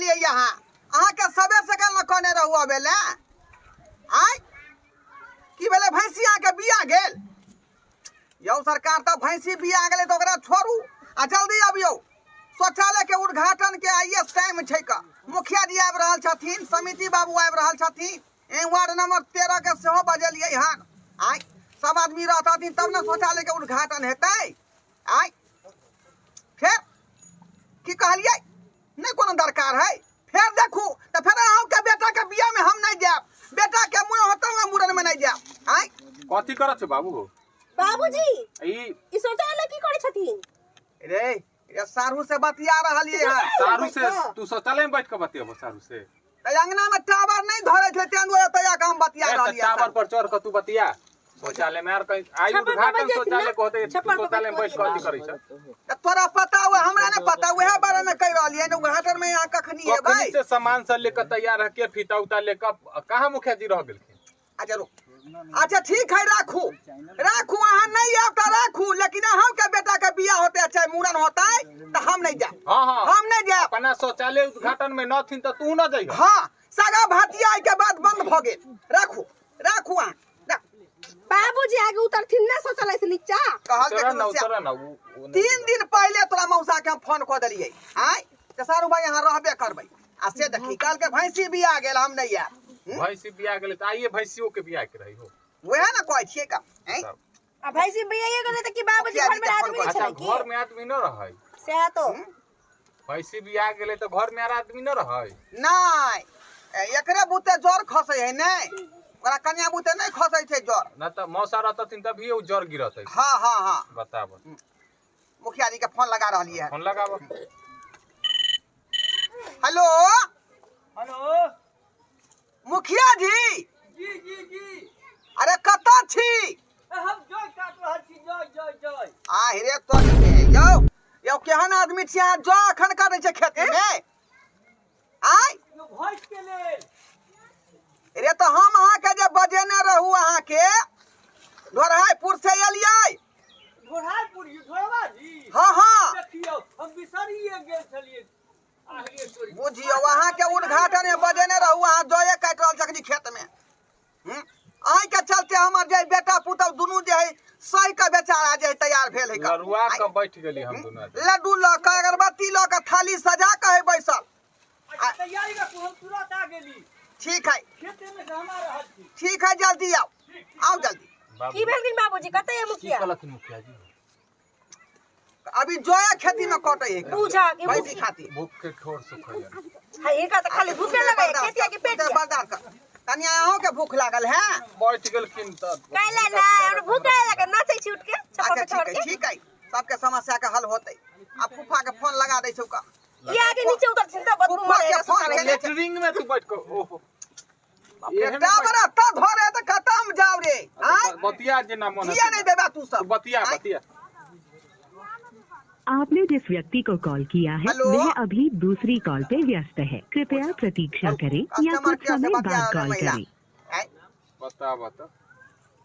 गेलिए यहाँ अहाँ के सबे सकल न कोने रहुआ बेले आय की बेले भैंसी आके बिया गेल यौ सरकार त भैंसी बिया गेले तो ओकरा छोड़ू आ जल्दी आबियो शौचालय के उद्घाटन के आइए टाइम छै का मुखिया जी आबि रहल छथिन समिति बाबू आबि रहल छथिन वार्ड नंबर 13 के सेहो बजलिए हन आय सब आदमी रहथिन तब न शौचालय के उद्घाटन हेतै आय फिर की कहलिए नहीं कोनो दरकार है फिर देखू तो फिर अहूँ के बेटा के बिया में हम नहीं जाब बेटा के मुँह होता हुआ मुरन में नहीं जाब आय कथी करत छ बाबू बाबूजी ई शौचालय की करे छथिन रे ये सारू से बतिया रहलिए है सारू से तू शौचालय में बैठ के बतियाबो सारू से अंगना में टावर नहीं धरे थे तेंदुए तया काम बतिया रहलिए टावर पर चढ़ के तू बतिया शौचालय में यार कहीं आई उद्घाटन शौचालय को होते शौचालय में बैठ के अथी करै छ तोरा पता हुआ हमरा नहीं पता वह बारे में कह रहलिए उद्घाटन में यहाँ कखनी है भाई से सामान से लेकर तैयार रह के फीता उता लेकर कहां मुखिया जी रह गेलखिन अच्छा रुक अच्छा ठीक है राखू राखू अहाँ नहीं आब तो राखू लेकिन हम के बेटा के बिया होते चाहे मूरन होता है तो हम नहीं जाए हां हम नहीं जाए अपना शौचालय उद्घाटन में न थिन तो तू न जाइगा हां सगा भातिया के बाद बंद भ गेल राखू राखू अहाँ बाबूजी आगे उतरथिन ना शौचालय से नीचा कहल उतरा ना 3 दिन पहले तोरा मौसा के हम फोन क देलिए आय ते सारू भाई यहाँ रहबे करबै आ से देखी काल के भैंसी बिया गेल हम नहीं यार भैंसी बिया गेले त आइए भैंसियों के बिया के रही हो वह ना कहै छिए का आ भैंसी बिया गेले त की बाबूजी घर में आदमी अच्छा छै की घर में आदमी न रहै से तो भैंसी बिया गेले त घर में आदमी न रहै नहीं एकरे बुते जोर खसै है नहीं ओकरा कन्या बुते नहीं खसै छै जोर न त मौसा रहतथिन तभी उ जर गिरतै हां हां हां बताब मुखिया जी के फोन लगा रहलिए फोन लगाब हेलो हेलो मुखिया जी जी जी जी अरे कता छी हम जय काट रहल छी जय आ रे तो यौ यौ केहन आदमी छी अहाँ जो अखन काटै छै खेती में आय यो भैंस के लेल रे तो हम अहाँ के जे बजेने रहू अहाँ के ढोरहाईपुर से एलियै ढोरहाईपुर ढोरवा जी हां हां देखियो हम बिसरिए गेल छलिए आहिए तोरी बुझियो अहाँ के उद्घाटन में बजेने रहू अहाँ जोए काट रहल छकनी खेत में आइ के चलते हमर जे बेटा पुतौ दुनू जे है सही के बेचारा जे तैयार भेल है लरुआ के बैठ गेली हम दोनों लड्डू ल के अगरबत्ती ल के थाली सजा के है बैसल तैयारी का हम तुरंत आ गेली ठीक है खेते में गहमा रहल छी ठीक है जल्दी आओ जल्दी की भेलखिन बाबूजी कतै है मुखिया की कहलखिन मुखिया जी अभी जोया खेती में कटै है पूछा कि भैंसी खाती भूख के ठोर सुखैया हां इनका त खाली भूखे लगे खेती के पेट बर्दाश्त कर कन्या अहों के भूख लागल है बैठ गेलखिन त कैला ना और भूखे लगे नाचै छी उठ के छप्पर पे छोड़ के ठीक है सबके समस्या के हल होतै अब फूफा के फोन लगा दै छौ का ये आगे नीचे उतरथिन त बदबू मारेगा शौचालय में लेटरिंग में तू बैठ के ओहो बेटा बड़ा त धरे त खत्म जाओ रे हां बतिया जे ना मन किया नहीं देबा तू सब बतिया बतिया आपने जिस व्यक्ति को कॉल किया है हेलो? वह अभी दूसरी कॉल पे व्यस्त है कृपया प्रतीक्षा करें या कुछ समय बाद कॉल करें बता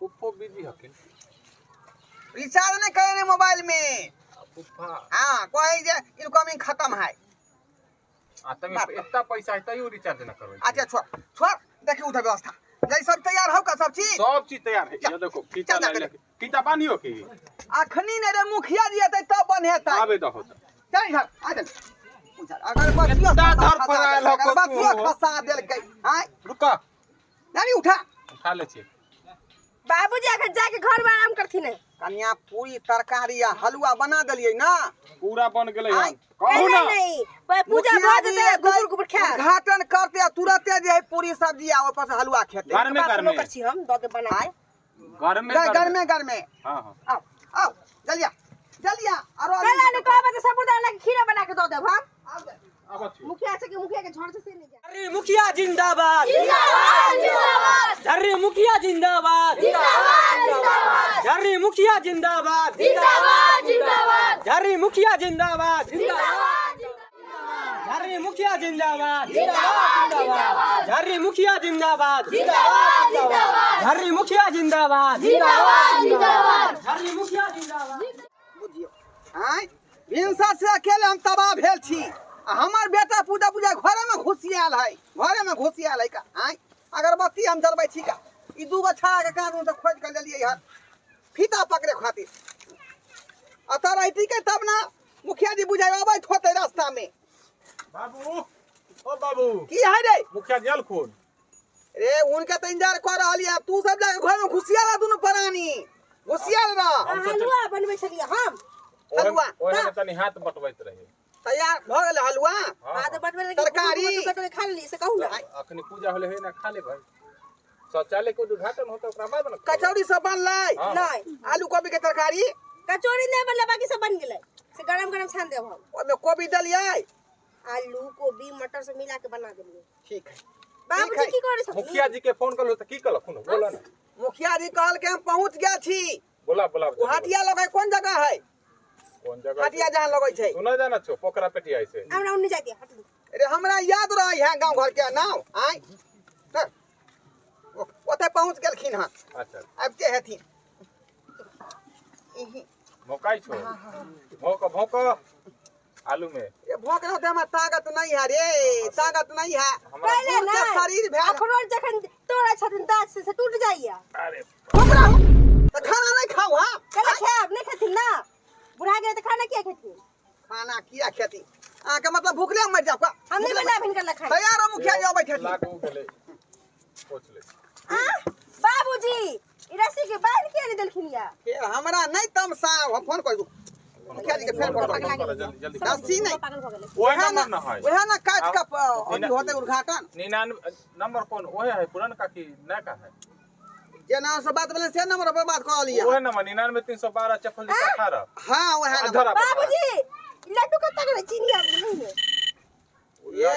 फुफ्फो बिजी हकिन रिचार्ज नहीं करे मोबाइल में फुफ्फा हां कोई जे इनकमिंग खत्म है आ तमे इतना पैसा है तयो रिचार्ज न करबै अच्छा छोड़ देखी उधर व्यवस्था जै सब तैयार हो का सब चीज तैयार है ये देखो फीता ले ले फीता बानियो की अखनी ने रे मुखिया जी एतै तब बनेतै आबे दहो त चल इधर आ जा अगर बचियो धर पर आयल हो को बचियो खसा देलकै हां रुका नहीं उठा ले छी बाबूजी आके जाके घर में आराम करथिन कन्या पूरी तरकारी या हलवा बना देलिए ना पूरा बन गेलै आय, कहू ना नहीं पूजा भऽ जेतै गुबुर खा उद्घाटन करते तुरंते जे है पूरी सब्जी आ ऊपर से हलवा खेते घर में करछि हम द के बना के घर में हां आओ आओ जल्दी और कला ने कहबे त साबुदाना के खीरा बना के द देब हम अब छी मुखिया के झड़ से नहीं जा अरे मुखिया जिंदाबाद जिंदाबाद जिंदाबाद अरे मुखिया जिंदाबाद जिंदाबाद अरे मुखिया जिंदाबाद जिंदाबाद जिंदाबाद अरे मुखिया जिंदाबाद जिंदाबाद अरे मुखिया जिंदाबाद जिंदाबाद अरे मुखिया जिंदाबाद जिंदाबाद जिंदाबाद अरे मुखिया जिंदाबाद जिंदाबाद जिंदाबाद अरे मुखिया जिंदाबाद बुझियो हां हिंसा से अकेले हम तबाह भेल छी हमार बेटा पूजा पूजा घरे में घुसियाल है, घरे में घुसियाल है का आय अगरबत्ती हम जलबै छी का ई दू गो छा के कानून से खोज कर लेलिए यार फीता पकड़े खातिर अतर रहती के तब ना मुखिया जी बुझावे होते रास्ता में। बाबू ओ बाबू की है रे मुखिया जल खून रे उनके तो इंतजार कर रहल है, तू सब जाके घर में घुसियाल दोनों प्राणी घुसियाल रह हलवा बनबै छलिए हम हलवा ओहे में तनी हाथ बटबैत रहे तैयार भ गेल हलवा हां तो बटवे तरकारी कटवे खा ली से कहू ना अखनी पूजा होले है ना खा ले भाई शौचालय के उद्घाटन होता ओकरा बाद ना कचौड़ी सब बनलै नहीं आलू गोभी के तरकारी कचौड़ी नहीं बनले बाकी सब बन गेलै से गरम गरम छान देब हम ओमे गोभी डलियै आलू गोभी मटर सब मिला के बना देलिए। ठीक है बाबूजी की करे छथिन मुखिया जी के फोन करलो त की कहलखुन बोला ना मुखिया जी कहल के हम पहुंच गया छी बोला बोला वो हटिया लगे कौन जगह है कौन जगह हटिया जहां लगे छै तू न जाना छो पोखरा पेटिया से हमरा उन्नी जाके हट दू अरे हमरा याद रह है गांव घर के नाम आय ओते पहुंच गेलखिन हां अच्छा आबते हेथिन मौकाई छो भौक आलू में ये भोंक रहा था हमारा ताकत नहीं है रे ताकत नहीं है पहले उनके ना शरीर भेल अखरोट जखन तोड़ा छथिन दांत से टूट जाइया अरे हमरा तो खाना नहीं खाओ हां कल खाब नहीं खथिन ना बुढ़ा गए तो खाना क्या खथिन खाना किया खेती आ के मतलब भूखले मर जाओ का हम नहीं बना भिन कर खाए तैयार हो मुखिया जी बैठे लागू गेले सोच ले बाबूजी ई रस्सी के बाहर के नहीं देलखिन या फिर हमरा नहीं तमसा फोन कर दू मुखिया जी के फेर कर जल्दी जल्दी रस्सी नहीं पागल हो गेले ओहे नंबर न है वह ना काट का अभी होते उद्घाटन 99 नंबर कौन ओहे है पुरान का की नया का है जे नाम से बात बोले से नंबर पर बात कर लिया ओहे नंबर 99312 चप्पल 18 हां वह है धरा बाबूजी लड्डू कत्ता के चीनी आ नहीं है ये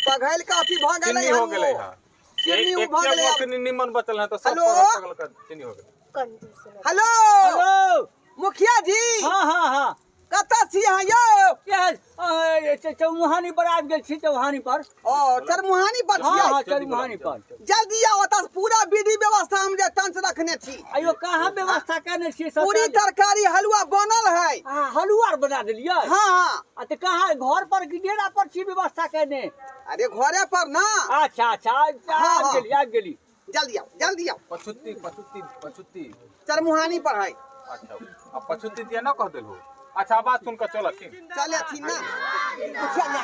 पघल का अथी भ गेलै चीनी हो गेलै हां चीनी एक भ गेलै चीनी निमन बचल है तो सब हेलो? पगल का चीनी हो गेलै कंजूस है। हेलो हेलो मुखिया जी हाँ हाँ हाँ कतऽ छी अहाँ यौ चौमुहानी पर आबि गेल छी चौहानी पर ओ चरमुहानी पर हाँ हाँ छियै चौमुहानी पर जल्दी आओ ओतऽ पूरा विधि व्यवस्था हम जे तंत्र रखने छी अयो कहाँ व्यवस्था करने छी सब पूरी तरकारी हलवा बनल है हाँ हलुआ आर बना देलियै हाँ हाँ आ तो कहाँ घर पर कि डेरा पर छी व्यवस्था करने अरे घरे पर ना अच्छा अच्छा हाँ, हाँ। आबि गेली जल्दी आओ पछुत्ती चरमुहानी पर है अच्छा अब पछुत्ती दिया ना कह देलहो अच्छा बात सुन कर चल ठीक चले थी ना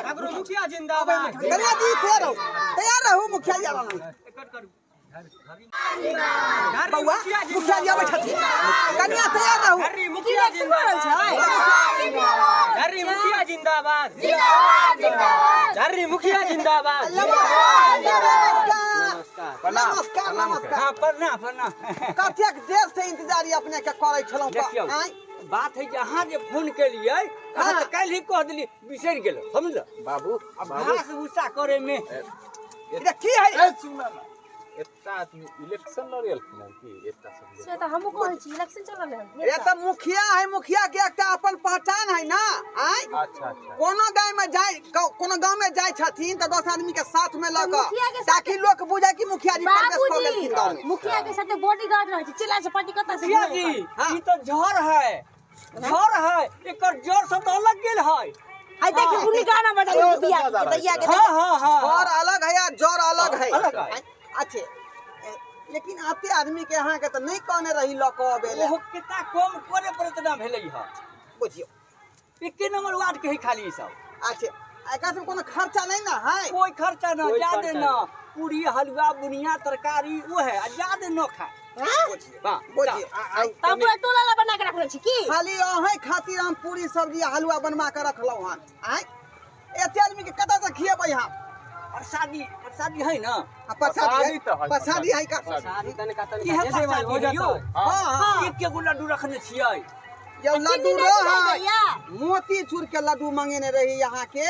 हमरो मुखिया जिंदाबाद कन्या जी तैयार रहो मुखिया जी आवा बउआ मुखिया जी आबै छथिन कन्या तैयार रहो हरी मुखिया जिंदाबाद हरी मुखिया जिंदाबाद हरी मुखिया जिंदाबाद नमस्कार नमस्कार हाँ प्रणाम कतेक देर से इंतजारी अपने के करे छलौ देखियौ आय बात है कि अहाँ जे फोन केलियै अहाँ तऽ काल्हि ही कह देली बिसरि गेल समझल बाबू अब घास भूसा करे में ये की है सुना ना एता आदमी इलेक्शन लड़ेल कि एता सब से तो हमहु कहै छी इलेक्शन चलल है ये तो मुखिया है मुखिया के एकटा अपन पहचान है ना आय अच्छा अच्छा कोनो गांव में जाय कोनो गांव में जाय छथिन त 10 आदमी के साथ में ल मुखिया के क ताकि लोग बुझे कि मुखिया जी प्रवेश कर गेलखिन गांव में मुखिया के साथ बॉडीगार्ड रहै छै चिल्ला से पार्टी कत्ता से मुखिया जी ई तो झड़ है एकर जड़ से तो अलग गेल है हाय देखिए उन्हीं गाना बजा के दिया के दैया के हाँ हाँ हाँ और अलग है या जोर अलग है अलग है। अच्छे लेकिन आते आदमी के यहाँ के तो नहीं कहने रही ल क बेले ओहो कितना कम करे पर इतना भेलै है बुझियो एके नंबर वार्ड के है खाली ई सब अच्छे एका से कोनो खर्चा नहीं ना है कोई खर्चा ना कोई ज्यादा खर्चा ना पूरी हलवा बुनिया तरकारी वो है आ ज्यादा न खाए बुझियो बुझियो तब पूरा टोला ला बना के रखले छी की खाली अहे खातिर हम पूरी सब्जी हलवा बनवा के रखलौ हन आय एते आदमी के कता से खिएबै हम प्रसादी है ना प्रसादी तो है, प्रसादी है का की है प्रसादी है यो हां हां एक के गो लड्डू रखने छियै ये लड्डू चिन्नी रो नहीं है दैया मोती चूर के लड्डू मंगेने रही यहाँ के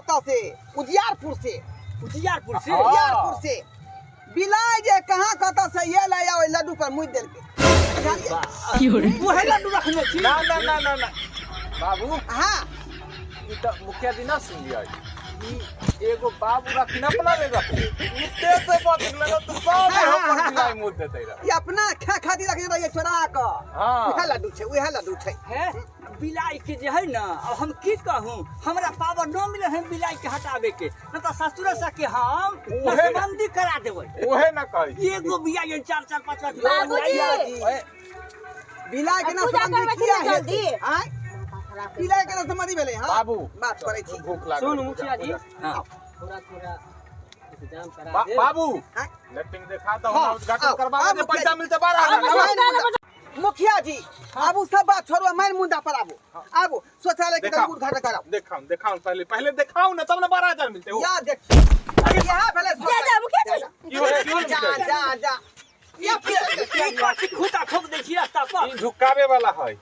अता से उजियारपुर से उजियारपुर से हाँ। उजियारपुर से बिलाय जे कहाँ कता से ये ले आओ लड्डू पर मुझ देल के वो है लड्डू रखने छी ना ना ना ना ना बाबू हां ई त मुखिया जी ना सुन लिया ई एगो बाबू रखी ना अपना ले रखी इते से बात लगो तो सब हम पर दिलाई मुद्दे तेरा ये अपना खा खातिर रखने रही चोरा क हां उहे लड्डू छै है बिलाई के जे है ना, अब हम की कहूँ, हमरा पावर न मिले है बिलाई के हटावे के, न तो ससुर से के हम नसबंदी करा देबै। ओहे ना कही एगो बिया ये 4-4 5-5 बाबूजी बिलाय के ना पूजा संबंधी करबै किया छी है जल्दी। आय बिलाय के ना संबंधी भेले हां बाबू बात करै छी। भूख लागल सुन मुखिया जी, हाँ। थोड़ा इंतजाम करा दे। बाबू हाँ। लेटिंग देखा तो हाँ, उद्घाटन आओ, करवा आओ, दे, मुखिया पैसा जी। मिलते 12,000। मुखिया जी आबू सब बात छोड़ो, मेन मुद्दा पर आबू। आबू शौचालय के देखाओ। उद्घाटन कराओ। देखाओ पहले देखाओ ना, तब ना 12,000 मिलते हो। या देख अरे यहां भेले जा मुखिया जी। क्यों जा या ई खुटा ठोक दै छी रास्ता पर। ई झुकावे वाला है।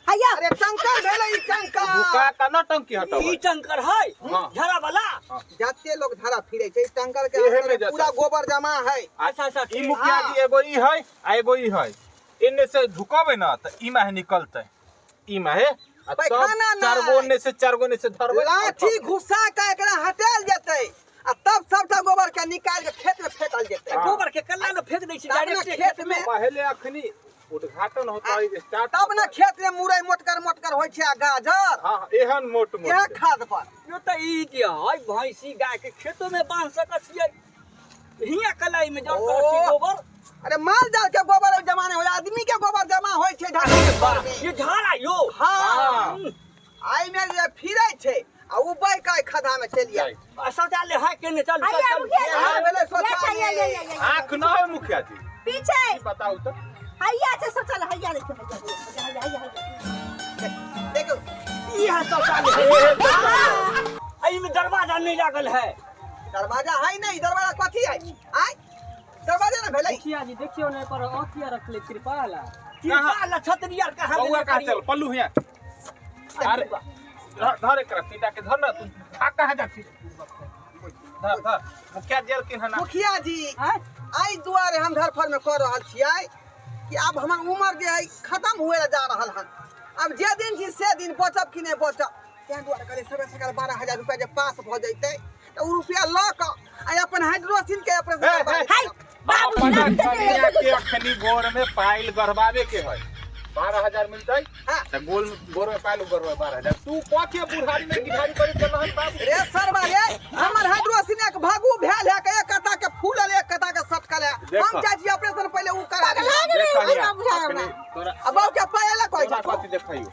हैया अरे टंकर भेले ई टंकर झुका का ना टंकी हटाओ। ई टंकर है हाँ। झरा वाला। जाते लोग धारा फिरे छै, टंकर के एहे में अंदर जाता पूरा है। गोबर जमा है। अच्छा ई मुखिया जी एगो ई है आ एगो ई है। इनने से झुकावे ना त ई माहे निकलते। ई माहे आ सब पैखाना ना। 4 गो ने से 4 गो ने से धरबे। लाठी घुसा के एकरा हटाल जेतै आ तब सबटा गोबर के निकाल के खेत में फेंकल जेतै। गोबर के कल्ला में फेंक दै छी तब ना डायरेक्ट खेत में पहले अखनी उद्घाटन होता है स्टार्ट। तब ना खेत में मुरई मोटकर होय छै आ गाजर हां एहन मोट यह मोट खाद पर। यो त ई जे है भैंसी गाय के खेतों में बांध सकत छियै। हिया कलाई में जड़ कर छी गोबर। अरे माल जाल के गोबर जमा नहीं हो, आदमी के गोबर जमा होय छै ढाकी के पर में। ये झाड़ा यो। हां आई में जे फिरै छै आ उबै के खदा में चल जाय। शौचालय है केने चल हैया चल। मुखिया जी। यहाँ भेलै ये शौचालय। चाहिए। आंख ना है मुखिया जी। पीछे बताओ तो हैया से शौचालय हैया देखो हैया। देखो ई है शौचालय। आई में दरवाजा नहीं लागल है। दरवाजा है नहीं, दरवाजा कथी है? आय दरवाजा ना भेलै। मुखिया जी देखियो ने पर अथिया रखले त्रिपाला। तिरपाल छतरिया कहां बउआ कहां चल पल्लू हिया। अरे धर एक सीधा के धर ना, तू खा कहां जाती। धर मुखिया जेल किन है ना। मुखिया जी आई दुआरे हम धरफर में कर रहल छियै कि अब हमर उम्र जे है खत्म हुए जा रहल हन। अब जे दिन छी से दिन बचब कि नहीं बचब, तें दुआरे कहले सबे सकाल 12,000 रुपया जे पास भ जइतै त उ रुपया ल क आ अपन हाइड्रोसिन के ऑपरेशन करबाबै। अपन कनिया के अखनी गोर में पाइल गरबावे के है 12,000 मिलतै। हाँ। त गोर में पाइल गरबावे 12,000। तू पाके बुढ़ारी में गिठारी करे चल रहल बाबू। रे सरबा रे हमर हाइड्रोसिन एक भागू भेल है के एक कता के फूलल एक कता के सटकल है। हम चाहे छी ऑपरेशन पहले उ करा दे। देखलिया बुझाओ तोरा अब के पहले कहै तोरा छ कथि देखैयो।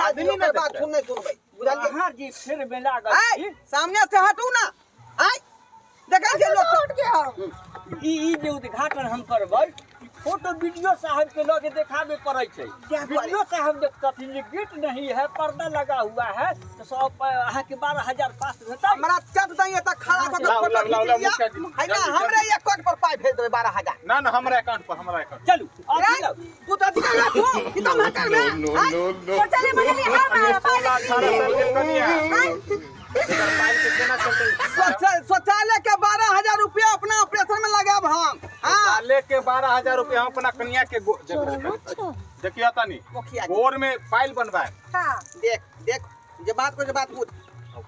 आदमी में बात सुन नहीं सुनबै बुझलिए। हां जी फिर में लागल आय छी। सामने से हटू ना। आय देखै छै लोग उठ के आओ। ई जे उद्घाटन हम करबै फोटो वीडियो साहब के लगे देखावे पड़ै छै। वीडियो साहब देखतथिन जे गेट नहीं है, पर्दा लगा हुआ है, तो सब अहाँ के 12,000 पास भेटत। हमरा चट दइए त खड़ा क के लाओ, फोटो लाओ, लाओ, खींच लिया मुखिया जी, है ना। जल्दी, हमरे अकाउंट पर पाई भेज देबै 12,000। ना ना हमरा अकाउंट पर हमरा अकाउंट। चलू अथी लाओ। तू तो दिखा ला तू ई तो मार में शौचालय बनेली हम 16 18 साल के कनिया एकर पाइल के केना चलतै। शौचालय के 12,000 रुपया अपना ऑपरेशन में लगाब हम। हां साले के 12,000 रुपया हम अपना कनिया के देखियो तनी मुखिया जी गोर में पाइल बनवाए। हां देख देख जे बात को जे बात पूछ।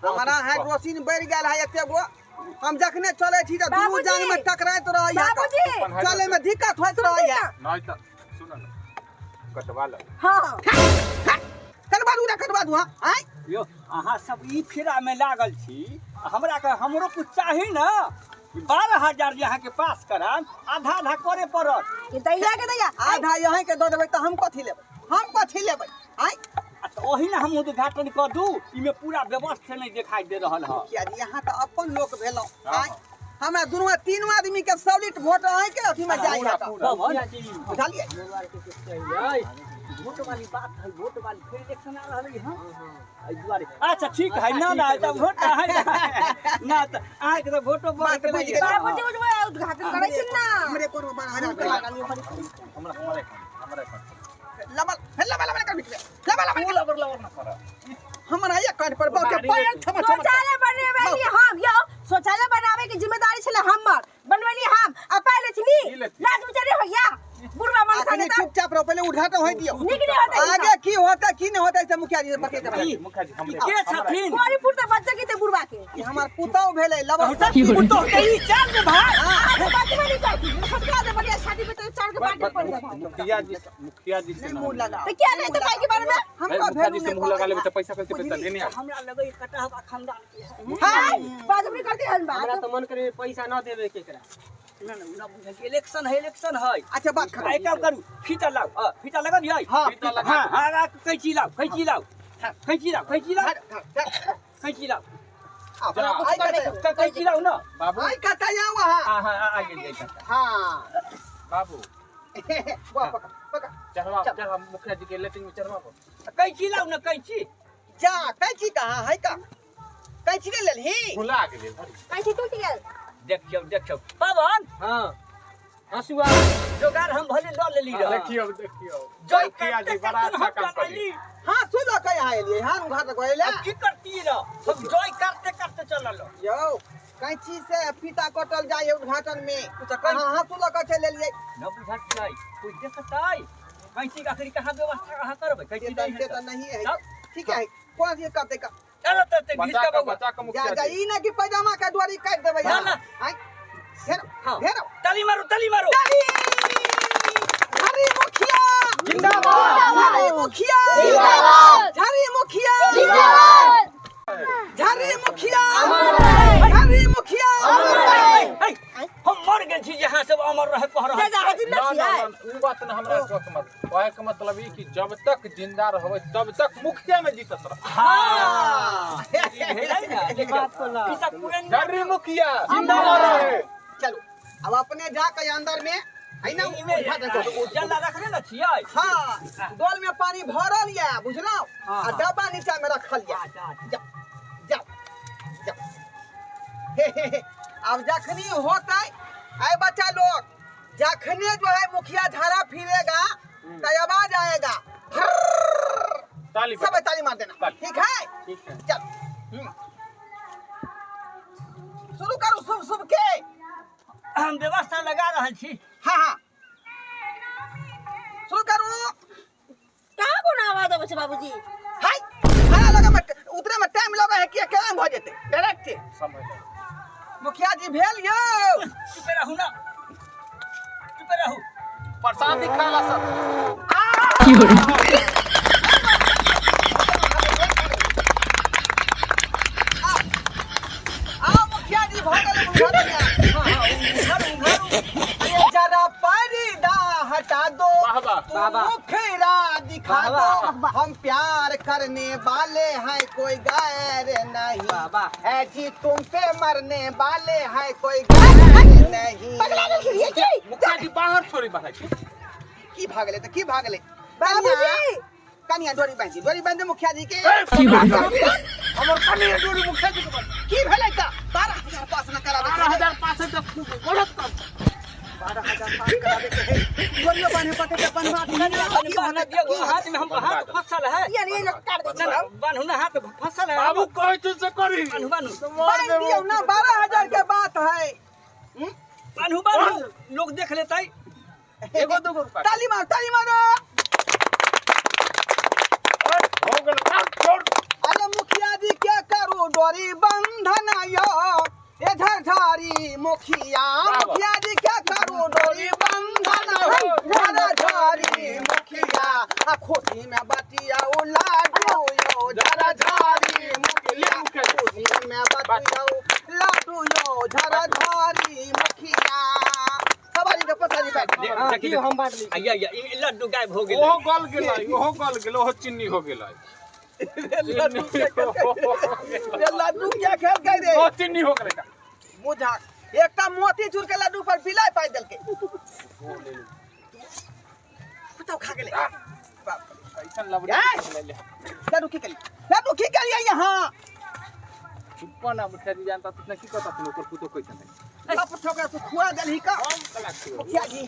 हमारा हाइड्रोसिन बढ़ गेल है एते गो, हम जखने चले छी त दुनू बाबूजी। जांग में टकराइत रहै है। बाबूजी चले में दिक्कत होइत रहै है। नहीं त सुन ना कटवा लो। हां कटवा दू रे कटवा दू। हां आय यो अहाँ सब ई फेरा में लागल छी, हमरा के हमरो कुछ चाही ना। 12,000 यहाँ के पास कराम, आधा आधा करे पड़त। ये दैया के दैया आधा यहीं के दे देबै त हम कथि लेबै, हम कथि लेबै। आय तो ओही ना हम उद्घाटन कर दू। इमे पूरा व्यवस्था नहीं दिखाई दे रहल है। किया जी यहाँ त अपन लोक भेलौ। आय हमरा दुनू तीनों आदमी के सॉलिड वोट है के अथी में जाई है। मुखिया जी बुझलिए मोबाइल के कुछ चाहिए। वोट वाली बात है, वोट वाली फिर इलेक्शन आ रहल है। हां दुआरे अच्छा ठीक है ना ना त वोट है ना त आइ के वोटो बढ़ के नहीं। बाबूजी उद्घाटन करै छी ना। हमरे कोन 12,000 हमरा अकाउंट लबल लबल कर बिटले लबल लबर ना कर। हमरा ये कार्ड पर बाके पायन छम छम। शौचालय बनवेली हम यो शौचालय बनावे के जिम्मेदारी छले हमर। बनवेली हम आ पहले छली लाज बिचारे होया बुढ़वा मानसा आदमी नेता चुपचाप रहो, पहले उद्घाटन होय दियो। निक नहीं होता है। आगे की होता की नहीं होता से मुखिया जी से बता दे। मुखिया जी हमरे के छथिन कोरी पुट बच्चा के ते बुढ़वा के ई हमर पुतौ भेलै लबल तो ई चाल में भाई बात में नहीं करती। सबका दे बढ़िया शादी में तो चार के बाटे पड़ गया मुखिया जी से मुंह लगा तो क्या नहीं तो भाई के बारे में हमको मुखिया जी से मुंह लगा लेबे तो पैसा कैसे देने आ हमरा लगे कटा हुआ खानदान के है हां बात नहीं करती हन हमरा बात तो मन करे पैसा न देवे के एकरा ना ना बुझे इलेक्शन है अच्छा बात खत्म आई काम करू फीता लाओ फीता लगा दिया हां फीता लगा। हां कैंची लाओ कैंची लाओ कैंची लाओ ना बाबू आई कहता है वहां हां आ गई हां बाबू वाह पका चढ़वा मुखिया जी के लेटिंग में चढ़वा कैंची लाओ ना कैंची जा कैची कहां है का कैची ले लेही भुला गेले कैसे टूट गया देखियो पवन हां हसुआ जोगार हम भले ल लेली रह देखियो जय मुखिया जी बड़ा अच्छा काम कर हां सुनो कह आइली हां घर तक गइले अब की करती रह हम जय करते चलल यो कैची से फीता कटल जाए उद्घाटन में तो कहीं हां सुनो कह ले लिए न बुझत जाई कोई देखताई कैंची का आखिर कहां व्यवस्था कहां करबे कैंची से तो नहीं है ठीक है कौन ये करते का चलो तो घिसका बाबू बच्चा का जा मुखिया जा जी ई ना कि पैजामा का डोरी काट देबे ना, ना। हां घेरो हाँ। घेरो ताली मारो हरी मुखिया जिंदाबाद हरी मुखिया जिंदाबाद हरी मुखिया जिंदाबाद हरी मुखिया हरी मुखिया हम मर गेल छी जहां सब अमर रहे कह रहे जा हाजिर ना न ना छियै ऊ बात न हमरा सोच मत ओए के मतलब ई कि जब तक जिंदा रहबे तब तक मुखिया में जीतत रह हां ये बात को ना किसा पुरन हरी मुखिया जिंदाबाद रहे चलो अब अपने जाके अंदर में है ना उद्घाटन करो जल्ला रखले न छियै हाँ डोल में पानी भरल या बुझलो आ डब्बा नीचा में रखल या जाओ अब जखनी होता है बच्चा लोग जखने जो है मुखिया झाड़ा फिरेगा तो आवाज आएगा ताली सब ताली मार देना ठीक है ठीक है चल शुरू करो शुभ शुभ के हम व्यवस्था लगा रहल छी हाँ हाँ शुरू करो कहां को ना आवाज आवे छै बाबूजी हाय खाना लगा में उतरे में टाइम लगा है कि अकेला में हो जेते डायरेक्ट समय मुखिया जी भेल यो चुप रहू प्रसाद खाला सब आओ मुखिया जी भागल ये जरा पर्दा हटा दो वाह मुखरा दिखा दो हम प्यार करने वाले हैं कोई गैर नहीं है जी तुम पे मरने वाले हैं कोई गैर नहीं पगला गेल खिए की मुखिया जी बाहर छोड़ी बाहर की भागले तो की भागले बाबूजी कनिया डोरी बांध दे मुखिया जी के हमर कनिया डोरी मुखिया जी के की भेलै त 12000 पास न करावे 12000 पास है तो गलत काम 12000 पास करावे के है डोरियो बांधे पटे के बनवा पानी बहना दिया हाथ में हम हाथ फंसल है ये लोग काट दे ना बांधू ना हाथ फंसल है बाबू कहे तू से करी बांधू बांध दियो ना 12000 के बात है बांधू लोग देख लेता एगो दूगो रुपया ताली मारो हो गेल काम छोड़ अरे मुखिया जी क्या करूं डोरी बंधन यो ये झरझरी मुखिया जी क्या करूं डोरी बंधन झरझरी मुखिया आ खोटी में बतिया लाडू यो झरझरी मुखिया खोटी में बतिया लाडू यो झरझरी मुखिया सवारी के पसारी बैठ की हम बांट ली आया ये लड्डू गायब हो गेल ओहो गल गेलै ओहो चिन्नी हो गेलै लड्डू क्या खेल गए रे ओहो चिन्नी हो गेलै बुझा एकटा मोती चूर के लड्डू पर बिलाई पाई देल के बताओ खा गेले ऐसन लबड़ी ले ले लड्डू की करिए यहाँ चुप्पा ना मुखिया जी जानता तू की कहता तू ऊपर पुतो कैसन है अब ठोका तो खुआ देल ही का हम कला छियो मुखिया जी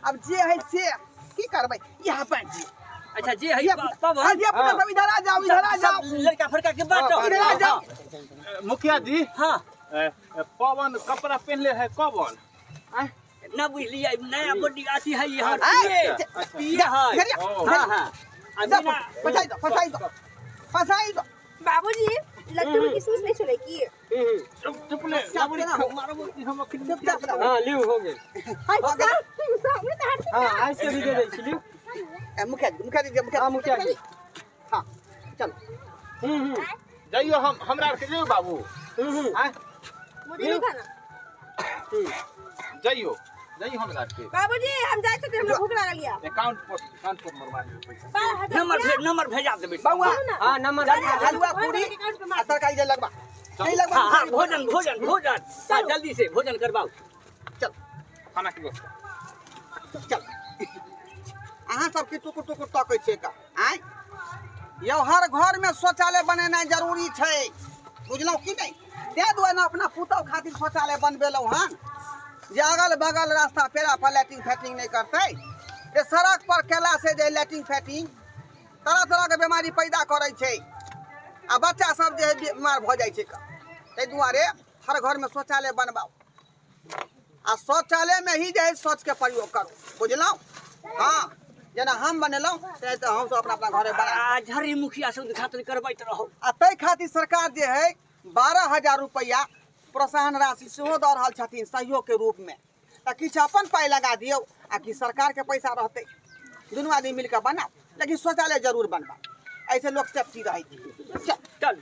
अब जे है से की करबै यहाँ बैठ जी अच्छा जी है पवन आज अपना सब इधर आ जाओ लड़का फड़का के बात इधर आ जाओ मुखिया जी हां पवन कपड़ा पहनले है कवन ना बुझलिए नया बॉडी आती है यहाँ ये ये है हां हां फसाई दो बाबूजी लड्डू में किशमिश नहीं चले की चुप ले मारो हम चुपचाप रहो। हाँ लियो हो गए हाय सामने तो हट हाँ आज से भी दे दे छी लियो मुखिया जी हाँ मुखिया जी हाँ चलो जाइयो हमरा के जाइयो बाबू आय मुझे नहीं खाना जाइयो हमरा के बाबूजी हम जाए थे हमने भूख लगा लिया अकाउंट पर मरवा दे पैसा नंबर भेजा देबे बाबुआ हाँ नंबर हलवा पूरी आ तरकारी जे लगवा नहीं लगवा हां भोजन चल जल्दी से भोजन करवाओ चल खाना की व्यवस्था चल अहाँ सबके टुकुर तकै छै का आय यौ हर घर में शौचालय बनेनाइ जरूरी छै बुझलौ कि नहीं दे दुआ ना अपना पुतौ खातिर शौचालय बनबेलौ हन जे अगल बगल रास्ता पेड़ा पर लैट्रिन फैटिंग नहीं करते ये सड़क पर केला से जे लैट्रिन फैटिंग तरह तरह के बीमारी पैदा करे छै आ बच्चा सब जे बीमार भ जाइ छै ताहि दुआरे हर घर में शौचालय बनबाओ आ शौचालय में ही जे शौच के प्रयोग करू बुझलौ हाँ जेना हम बनेलौ ते तो हम सब अपना घरे बना झरी मुखिया से उद्घाटन करबैत रहो आ तै खातिर सरकार जे है 12,000 रुपया प्रोत्साहन राशि सेहो दऽ रहल छथिन सहयोग के रूप में तऽ किछु अपन पाई लगा दियौ आ कि सरकार के पैसा रहते दुनू आदमी मिलकर बनाओ लेकिन शौचालय जरूर बनबा ऐसे लोग सेफ्टी रहे चल